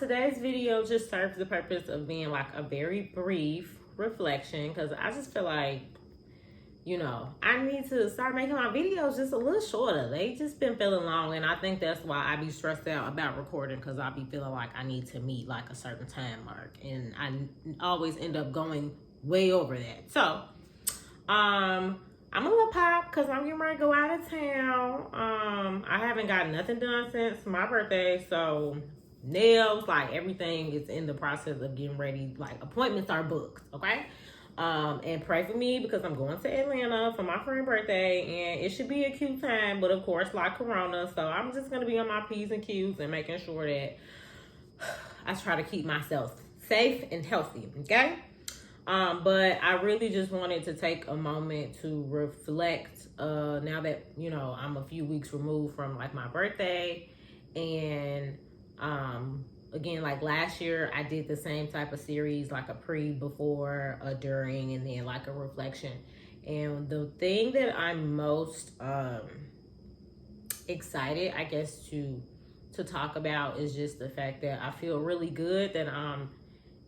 Today's video just serves the purpose of being like a very brief reflection because I just feel like, I need to start making my videos just a little shorter. They just been feeling long, and I think that's why I be stressed out about recording, because I be feeling like I need to meet like a certain time mark, and I always end up going way over that. So, I'm a little pop because I'm getting ready to go out of town. I haven't got nothing done since my birthday, so nails, like everything is in the process of getting ready. Like appointments are booked, okay? And pray for me because I'm going to Atlanta for my friend's birthday, and it should be a cute time, but of course, like Corona, so I'm just gonna be on my P's and Q's and making sure that I try to keep myself safe and healthy, okay? But I really just wanted to take a moment to reflect, now that, I'm a few weeks removed from like my birthday, and, again, like last year, I did the same type of series, like a pre, before, a during, and then like a reflection. And the thing that I'm most excited, I guess, to talk about is just the fact that I feel really good that I'm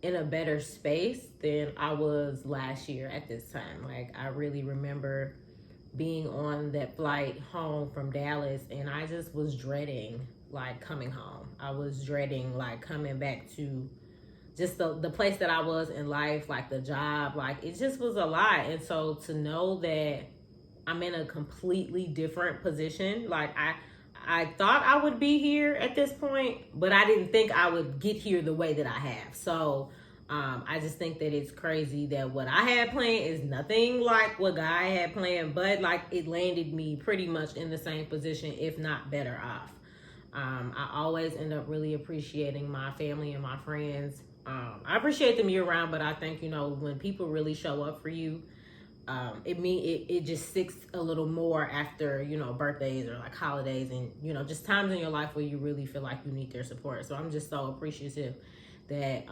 in a better space than I was last year at this time. Like, I really remember being on that flight home from Dallas, and I just was dreading like coming home. I was dreading like coming back to just the place that I was in life, like the job, like it just was a lot. And so to know that I'm in a completely different position, like I thought I would be here at this point, but I didn't think I would get here the way that I have. So I just think that it's crazy that what I had planned is nothing like what God had planned, but like it landed me pretty much in the same position, if not better off. I always end up really appreciating my family and my friends. I appreciate them year round, but I think, when people really show up for you, it just sticks a little more after, birthdays or like holidays and, just times in your life where you really feel like you need their support. So I'm just so appreciative that,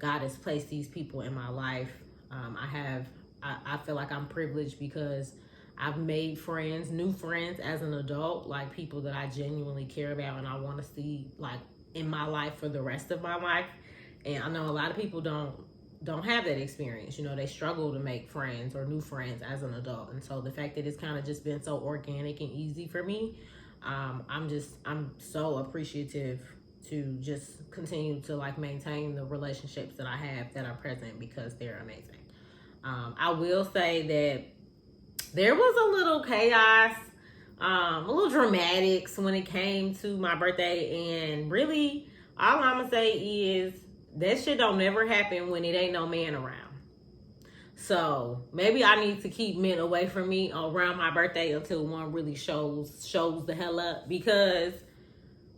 God has placed these people in my life. I feel like I'm privileged because I've made friends, new friends as an adult, like people that I genuinely care about and I want to see like in my life for the rest of my life. And I know a lot of people don't have that experience. They struggle to make friends or new friends as an adult. And so the fact that it's kind of just been so organic and easy for me, I'm so appreciative to just continue to like maintain the relationships that I have that are present because they're amazing. I will say that there was a little chaos, a little dramatics when it came to my birthday, and really all I'm gonna say is that shit don't never happen when it ain't no man around. So maybe I need to keep men away from me around my birthday until one really shows the hell up, because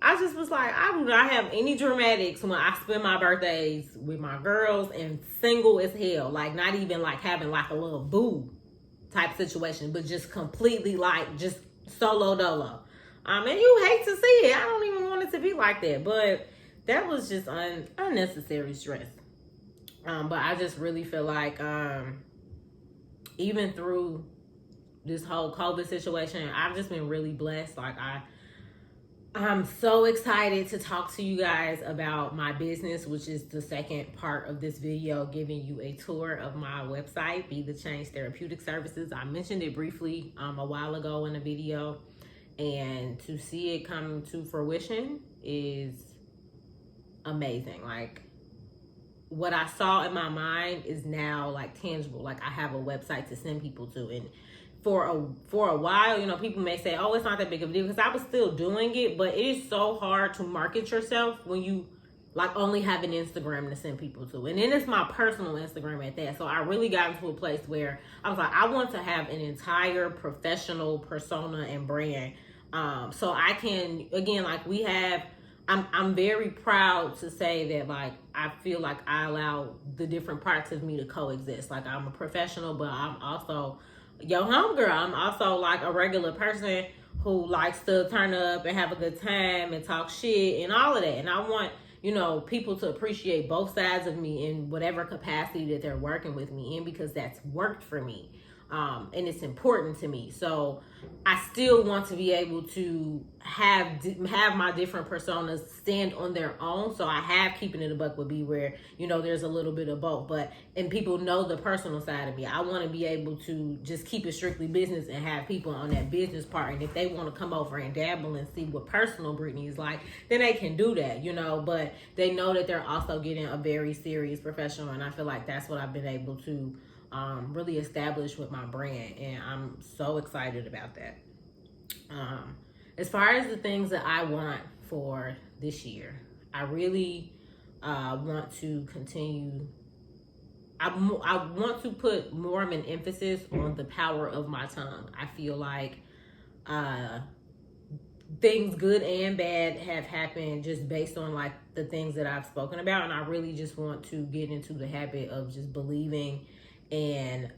I just was like, I do not have any dramatics when I spend my birthdays with my girls and single as hell. Like not even like having like a little boo type situation, but just completely like just solo dolo. And you hate to see it. I don't even want it to be like that, but that was just unnecessary stress. But I just really feel like even through this whole COVID situation, I've just been really blessed. Like I'm so excited to talk to you guys about my business, which is the second part of this video, giving you a tour of my website, Be The Change Therapeutic Services. I mentioned it briefly a while ago in a video, and to see it come to fruition is amazing. Like what I saw in my mind is now like tangible. Like I have a website to send people to, and for a while, people may say, oh, it's not that big of a deal, because I was still doing it, but it is so hard to market yourself when you like only have an Instagram to send people to. And then it's my personal Instagram at that. So I really got into a place where I was like, I want to have an entire professional persona and brand. So I can, again, like I'm very proud to say that like I feel like I allow the different parts of me to coexist. Like I'm a professional, but I'm also your homegirl. I'm also like a regular person who likes to turn up and have a good time and talk shit and all of that. And I want, people to appreciate both sides of me in whatever capacity that they're working with me in, because that's worked for me. and it's important to me. So I still want to be able to have my different personas stand on their own. So I have Keeping It a Buck with B, where there's a little bit of both, and people know the personal side of me. I want to be able to just keep it strictly business and have people on that business part. And if they want to come over and dabble and see what personal Brittany is like, then they can do that, But they know that they're also getting a very serious professional, and I feel like that's what I've been able to really establish with my brand, and I'm so excited about that. As far as the things that I want for this year, I really want to continue. I want to put more of an emphasis on the power of my tongue. I feel like things good and bad have happened just based on like the things that I've spoken about, and I really just want to get into the habit of just believing and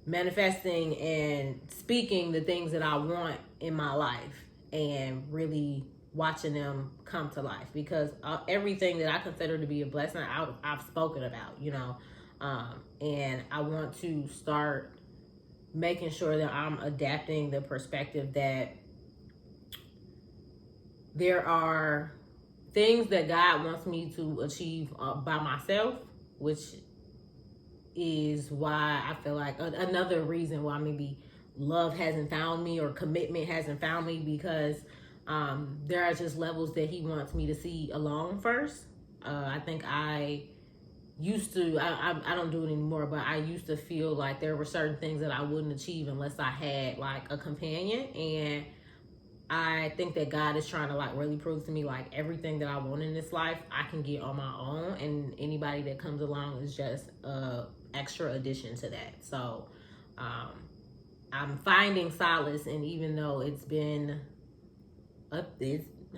manifesting and speaking the things that I want in my life, and really watching them come to life, because everything that I consider to be a blessing I've spoken about, and I want to start making sure that I'm adapting the perspective that there are things that God wants me to achieve by myself, which is why I feel like another reason why maybe love hasn't found me or commitment hasn't found me, because there are just levels that he wants me to see alone first. I think I used to, I don't do it anymore, but I used to feel like there were certain things that I wouldn't achieve unless I had like a companion. And I think that God is trying to like really prove to me like everything that I want in this life I can get on my own, and anybody that comes along is just a extra addition to that. So I'm finding solace, and even though it's been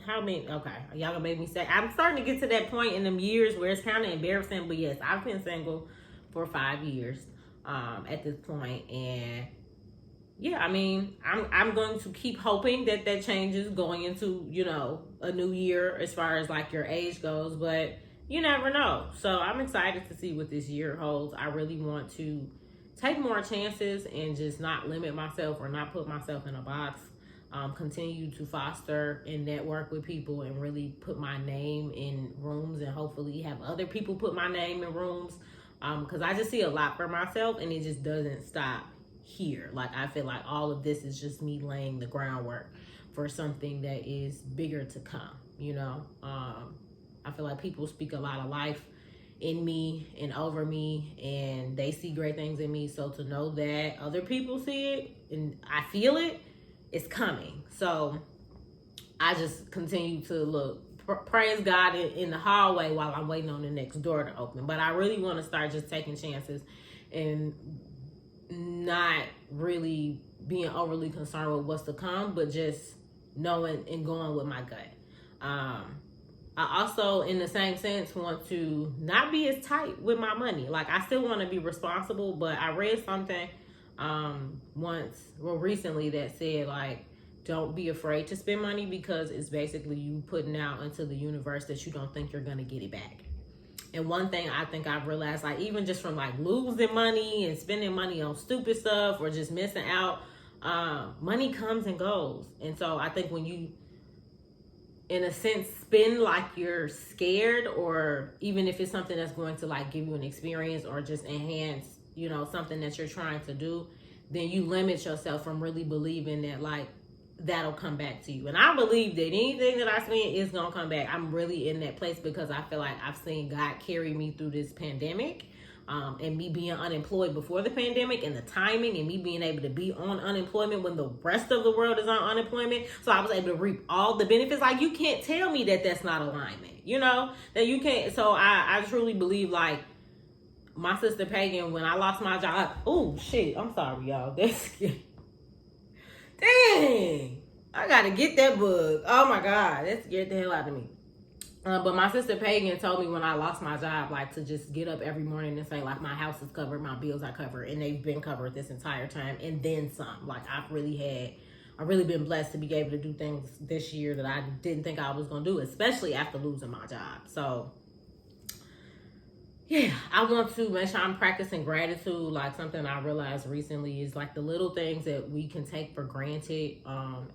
how many, okay, y'all gonna make me say, I'm starting to get to that point in them years where it's kind of embarrassing, but yes, I've been single for 5 years at this point, and yeah, I mean, I'm going to keep hoping that changes going into, a new year as far as like your age goes, but you never know. So I'm excited to see what this year holds. I really want to take more chances and just not limit myself or not put myself in a box. Continue to foster and network with people and really put my name in rooms, and hopefully have other people put my name in rooms, because I just see a lot for myself, and it just doesn't stop here. Like I feel like all of this is just me laying the groundwork for something that is bigger to come. I feel like people speak a lot of life in me and over me, and they see great things in me. So to know that other people see it and I feel it, it's coming. So I just continue to look, praise God in the hallway while I'm waiting on the next door to open. But I really want to start just taking chances and not really being overly concerned with what's to come, but just knowing and going with my gut. I also, in the same sense, want to not be as tight with my money. Like, I still want to be responsible, but I read something recently that said, like, don't be afraid to spend money, because it's basically you putting out into the universe that you don't think you're going to get it back. And one thing I think I've realized, like, even just from like losing money and spending money on stupid stuff or just missing out, money comes and goes. And so I think when you, in a sense, spend like you're scared, or even if it's something that's going to like give you an experience or just enhance, something that you're trying to do, then you limit yourself from really believing that like that'll come back to you. And I believe that anything that I spend is gonna come back. I'm really in that place because I feel like I've seen God carry me through this pandemic, and me being unemployed before the pandemic, and the timing, and me being able to be on unemployment when the rest of the world is on unemployment. So I was able to reap all the benefits. Like, you can't tell me that that's not alignment, that you can't. So I truly believe, like, my sister Pagan, when I lost my job, oh shit, I'm sorry, y'all. That's dang, I gotta get that bug. Oh my God, that scared the hell out of me. But my sister Pagan told me when I lost my job, like, to just get up every morning and say, like, my house is covered, my bills are covered, and they've been covered this entire time, and then some. Like, I've really been blessed to be able to do things this year that I didn't think I was gonna do, especially after losing my job. So yeah, I want to make sure I'm practicing gratitude. Like something I realized recently is like the little things that we can take for granted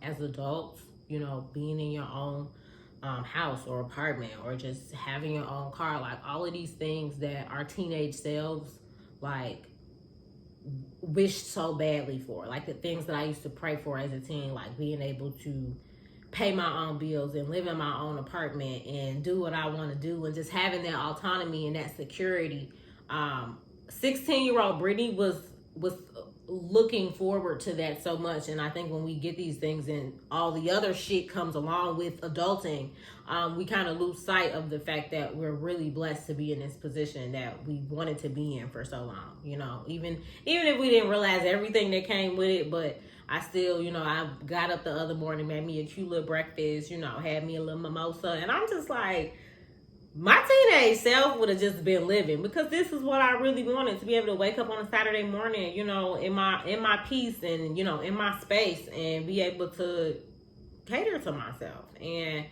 as adults. You know, being in your own house or apartment, or just having your own car. Like all of these things that our teenage selves like wished so badly for. Like the things that I used to pray for as a teen, like being able to pay my own bills and live in my own apartment and do what I want to do, and just having that autonomy and that security. 16-year-old Brittany was looking forward to that so much, and I think when we get these things and all the other shit comes along with adulting, we kind of lose sight of the fact that we're really blessed to be in this position that we wanted to be in for so long. You know, even if we didn't realize everything that came with it, but I still, you know, I got up the other morning, made me a cute little breakfast, you know, had me a little mimosa. And I'm just like, my teenage self would have just been living, because this is what I really wanted, to be able to wake up on a Saturday morning, you know, in my peace and, you know, in my space, and be able to cater to myself. And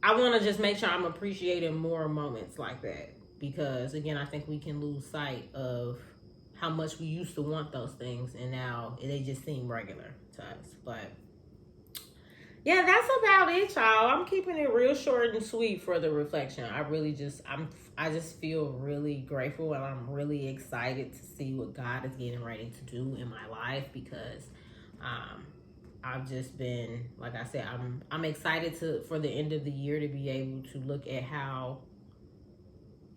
I want to just make sure I'm appreciating more moments like that, because again, I think we can lose sight of how much we used to want those things, and now they just seem regular to us. But yeah, that's about it, y'all. I'm keeping it real short and sweet for the reflection. I just feel really grateful, and I'm really excited to see what God is getting ready to do in my life, because I've just been, like I said, I'm excited for the end of the year to be able to look at how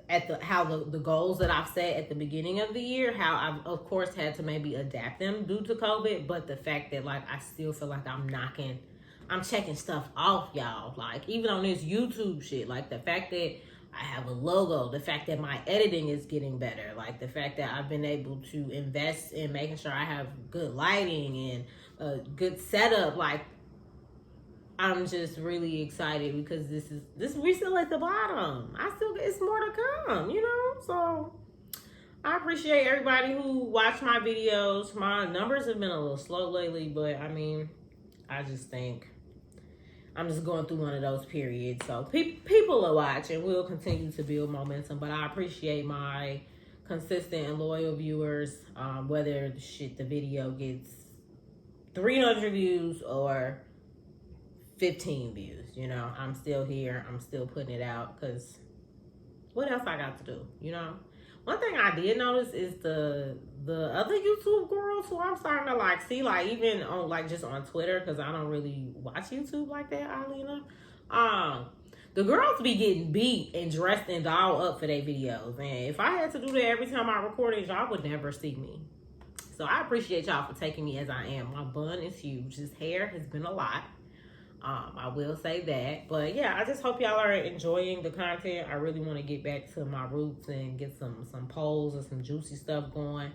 the goals that I've set at the beginning of the year, how I've of course had to maybe adapt them due to COVID, but the fact that like I still feel like I'm checking stuff off, y'all. Like even on this YouTube shit, like the fact that I have a logo, the fact that my editing is getting better, like the fact that I've been able to invest in making sure I have good lighting and a good setup, like I'm just really excited, because we're still at the bottom. It's more to come, you know? So I appreciate everybody who watched my videos. My numbers have been a little slow lately, but I mean, I just think I'm just going through one of those periods. So people will watch, and we'll continue to build momentum. But I appreciate my consistent and loyal viewers, whether the video gets 300 views or 15 views. You know, I'm still here. I'm still putting it out, because what else I got to do, you know? One thing I did notice is the other YouTube girls who I'm starting to like see, like even on like just on Twitter, because I don't really watch YouTube like that, Alina. The girls be getting beat and dressed and dolled up for their videos, and if I had to do that every time I recorded, y'all would never see me. So I appreciate y'all for taking me as I am. My bun is huge. This hair has been a lot. I will say that. But yeah, I just hope y'all are enjoying the content. I really want to get back to my roots and get some polls and some juicy stuff going.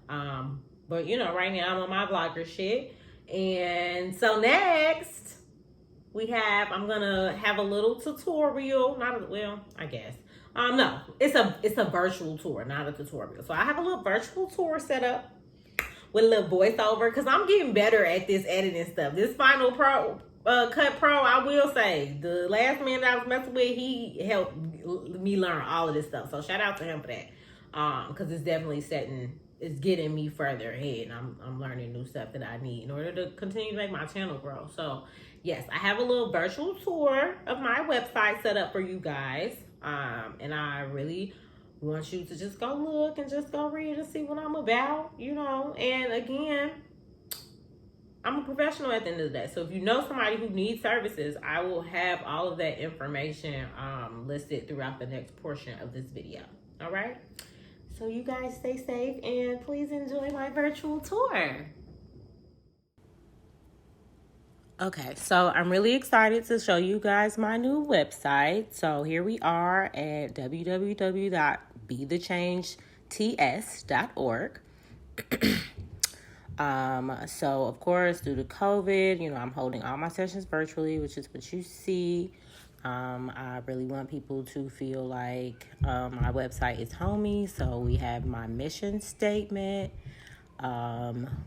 But you know, right now I'm on my vlogger shit. And so next I'm gonna have a little tutorial. I guess. No, it's a virtual tour, not a tutorial. So I have a little virtual tour set up with a little voiceover, because I'm getting better at this editing stuff. This Final Cut Pro, I will say, the last man that I was messing with, he helped me learn all of this stuff. So shout out to him for that, because it's definitely it's getting me further ahead. And I'm learning new stuff that I need in order to continue to make my channel grow. So yes, I have a little virtual tour of my website set up for you guys, and I really want you to just go look and just go read and see what I'm about, you know. And again, I'm a professional at the end of the day. So if you know somebody who needs services, I will have all of that information listed throughout the next portion of this video. All right? So you guys stay safe, and please enjoy my virtual tour. Okay, so I'm really excited to show you guys my new website. So here we are at www.bethechangeTS.org. So of course, due to COVID, you know, I'm holding all my sessions virtually, which is what you see. I really want people to feel like my website is homey. So we have my mission statement,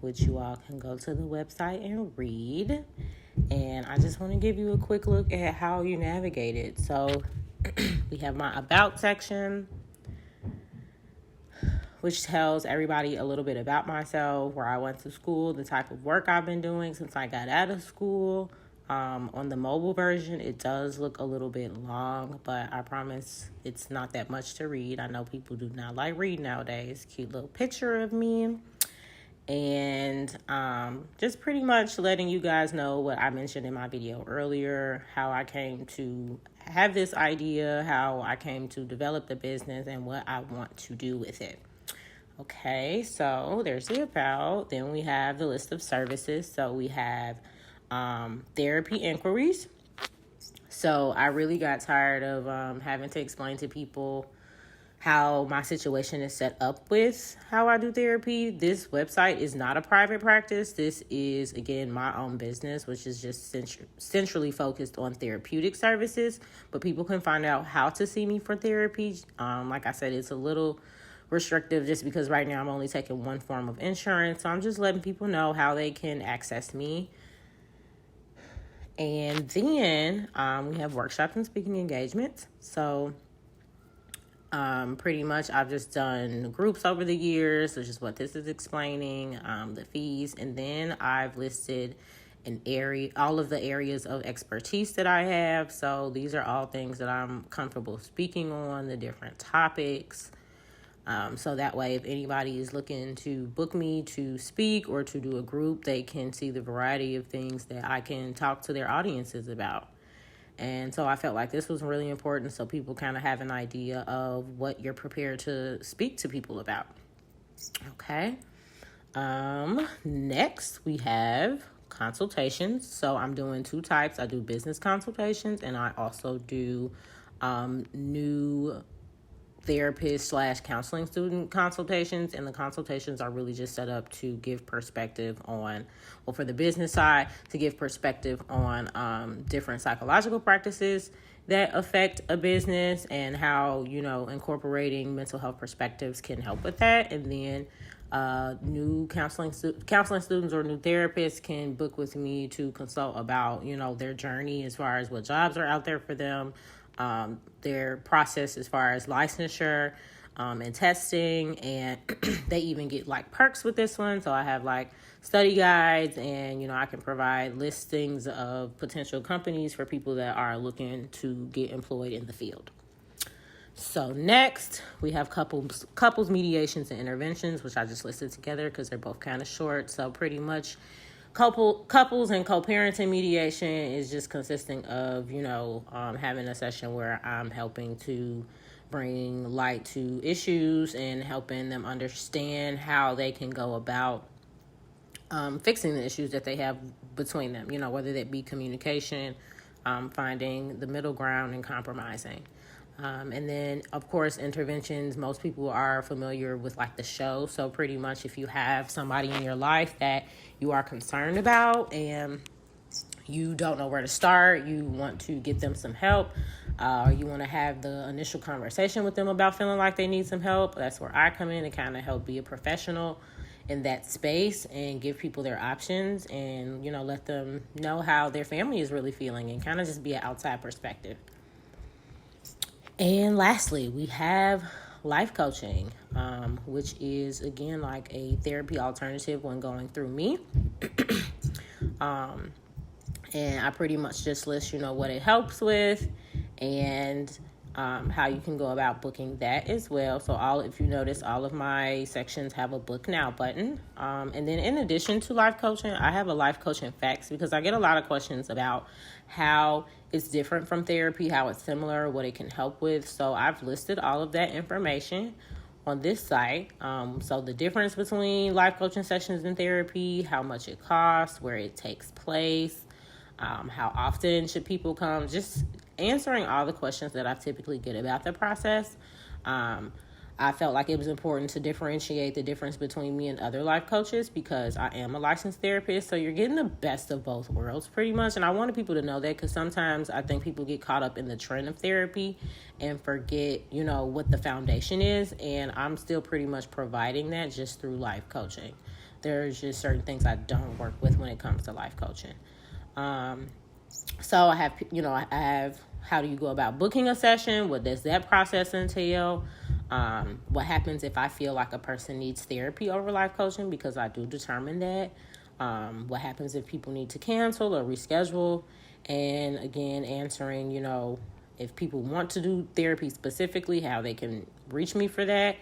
which you all can go to the website and read. And I just want to give you a quick look at how you navigate it. So we have my about section. which tells everybody a little bit about myself, where I went to school, the type of work I've been doing since I got out of school. On the mobile version, it does look a little bit long, but I promise it's not that much to read. I know people do not like reading nowadays. Cute little picture of me. And just pretty much letting you guys know what I mentioned in my video earlier, how I came to have this idea, how I came to develop the business, and what I want to do with it. Okay, so there's the about. Then we have the list of services. So we have therapy inquiries. So I really got tired of having to explain to people how my situation is set up with how I do therapy. This website is not a private practice. This is, again, my own business, which is just centrally focused on therapeutic services. But people can find out how to see me for therapy. Like I said, it's a little restrictive just because right now I'm only taking one form of insurance. So I'm just letting people know how they can access me. And then we have workshops and speaking engagements. So pretty much I've just done groups over the years, which is what this is explaining, the fees. And then I've listed all of the areas of expertise that I have. So these are all things that I'm comfortable speaking on, the different topics. So that way, if anybody is looking to book me to speak or to do a group, they can see the variety of things that I can talk to their audiences about. And so I felt like this was really important so people kind of have an idea of what you're prepared to speak to people about. Okay. Next, we have consultations. So I'm doing two types. I do business consultations, and I also do new therapist / counseling student consultations. And the consultations are really just set up to give perspective on, well, for the business side, to give perspective on different psychological practices that affect a business and how, incorporating mental health perspectives can help with that. And then new counseling students or new therapists can book with me to consult about, their journey as far as what jobs are out there for them, their process as far as licensure and testing, and they even get like perks with this one. So I have like study guides, and I can provide listings of potential companies for people that are looking to get employed in the field. So next we have couples mediations and interventions, which I just listed together because they're both kind of short. So pretty much couples and co-parenting mediation is just consisting of, having a session where I'm helping to bring light to issues and helping them understand how they can go about fixing the issues that they have between them, whether that be communication, finding the middle ground, and compromising. And then, of course, interventions, most people are familiar with like the show. So pretty much if you have somebody in your life that you are concerned about and you don't know where to start, you want to get them some help, or you want to have the initial conversation with them about feeling like they need some help, that's where I come in and kind of help be a professional in that space and give people their options and, let them know how their family is really feeling and kind of just be an outside perspective. And lastly, we have life coaching, which is, again, like a therapy alternative when going through me. And I pretty much just list, what it helps with and how you can go about booking that as well. So if you notice, all of my sections have a book now button. And then in addition to life coaching, I have a life coaching facts because I get a lot of questions about how it's different from therapy, how it's similar, what it can help with. So I've listed all of that information on this site. So the difference between life coaching sessions and therapy, how much it costs, where it takes place, how often should people come, just answering all the questions that I typically get about the process. I felt like it was important to differentiate the difference between me and other life coaches because I am a licensed therapist. So you're getting the best of both worlds pretty much. And I wanted people to know that because sometimes I think people get caught up in the trend of therapy and forget, what the foundation is. And I'm still pretty much providing that just through life coaching. There's just certain things I don't work with when it comes to life coaching. So I have how do you go about booking a session? What does that process entail? What happens if I feel like a person needs therapy over life coaching, because I do determine that. What happens if people need to cancel or reschedule, and again, answering, if people want to do therapy specifically, how they can reach me for that.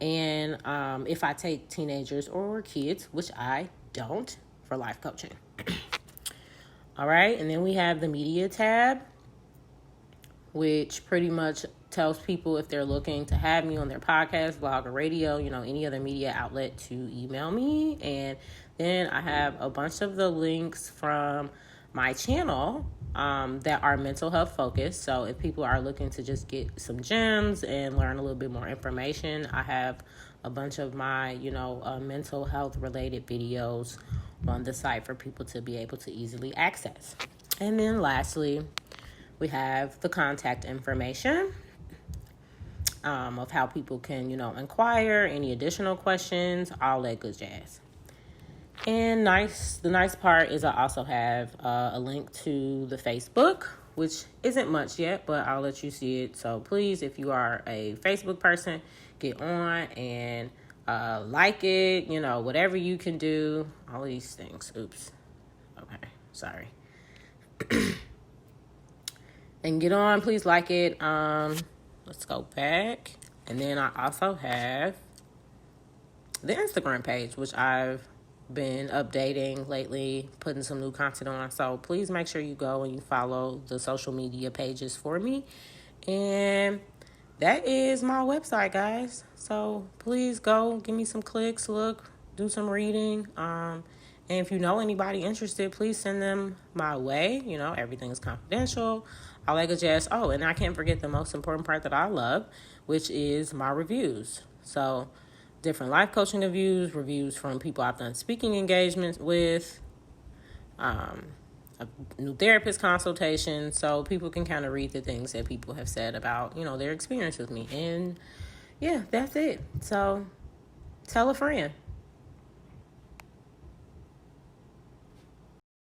And if I take teenagers or kids, which I don't, for life coaching. All right, and then we have the media tab, which pretty much tells people if they're looking to have me on their podcast, blog, or radio, any other media outlet, to email me. And then I have a bunch of the links from my channel that are mental health focused. So if people are looking to just get some gems and learn a little bit more information, I have a bunch of my, mental health related videos on the site for people to be able to easily access. And then lastly, we have the contact information of how people can, inquire, any additional questions, all that good jazz. And the nice part is I also have a link to the Facebook, which isn't much yet, but I'll let you see it. So please, if you are a Facebook person, get on and like it, whatever you can do, all these things. Oops. Okay, sorry. And get on, please like it. Let's go back. And then I also have the Instagram page, which I've been updating lately, putting some new content on. So please make sure you go and you follow the social media pages for me. And that is my website, guys. So please go, give me some clicks, look, do some reading. And if you know anybody interested, please send them my way. Everything is confidential. I like a jazz. Oh, and I can't forget the most important part that I love, which is my reviews. So different life coaching reviews from people I've done speaking engagements with, a new therapist consultation, so people can kind of read the things that people have said about, their experience with me. And yeah, that's it. So tell a friend.